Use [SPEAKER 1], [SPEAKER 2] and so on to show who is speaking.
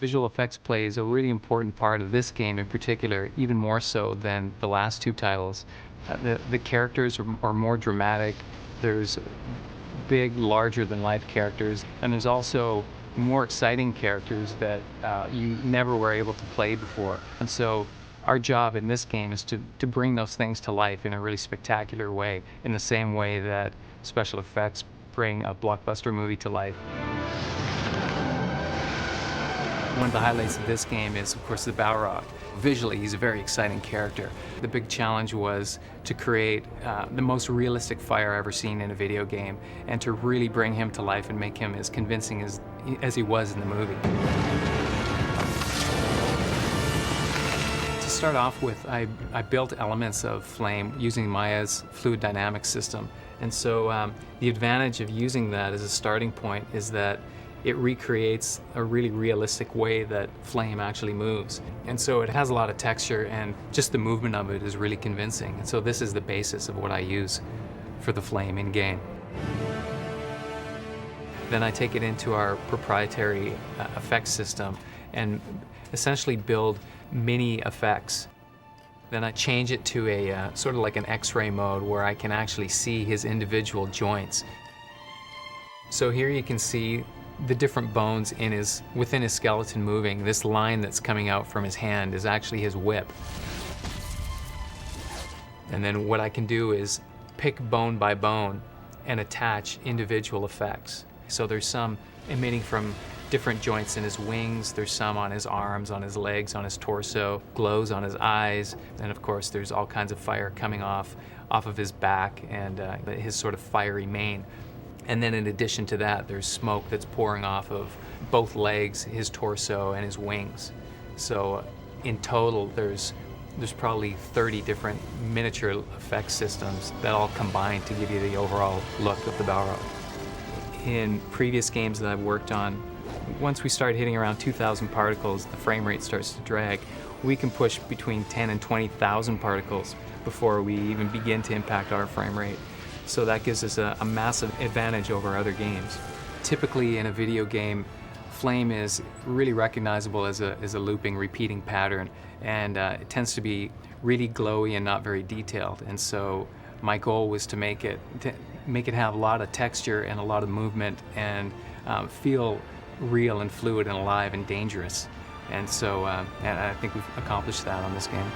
[SPEAKER 1] Visual effects plays a really important part of this game in particular, even more so than the last two titles. The characters are more dramatic. There's big, larger-than-life characters, and there's also more exciting characters that you never were able to play before. And so our job in this game is to bring those things to life in a really spectacular way, in the same way that special effects bring a blockbuster movie to life. One of the highlights of this game is, of course, the Balrog. Visually, he's a very exciting character. The big challenge was to create the most realistic fire ever seen in a video game, and to really bring him to life and make him as convincing as he was in the movie. To start off with, I built elements of flame using Maya's fluid dynamics system. And so the advantage of using that as a starting point is that it recreates a really realistic way that flame actually moves. And so it has a lot of texture, and just the movement of it is really convincing. And so this is the basis of what I use for the flame in game. Then I take it into our proprietary effects system and essentially build mini effects. Then I change it to a sort of like an X-ray mode where I can actually see his individual joints. So here you can see the different bones within his skeleton moving. This line that's coming out from his hand is actually his whip. And then what I can do is pick bone by bone and attach individual effects. So there's some emitting from different joints in his wings, there's some on his arms, on his legs, on his torso, glows on his eyes, and of course there's all kinds of fire coming off of his back and his sort of fiery mane. And then in addition to that, there's smoke that's pouring off of both legs, his torso, and his wings. So in total, there's probably 30 different miniature effects systems that all combine to give you the overall look of the Balrog. In previous games that I've worked on, once we start hitting around 2,000 particles, the frame rate starts to drag. We can push between 10 and 20,000 particles before we even begin to impact our frame rate. So that gives us a massive advantage over other games. Typically in a video game, flame is really recognizable as a looping, repeating pattern, and it tends to be really glowy and not very detailed. And so my goal was to make it have a lot of texture and a lot of movement and feel real and fluid and alive and dangerous. And so and I think we've accomplished that on this game.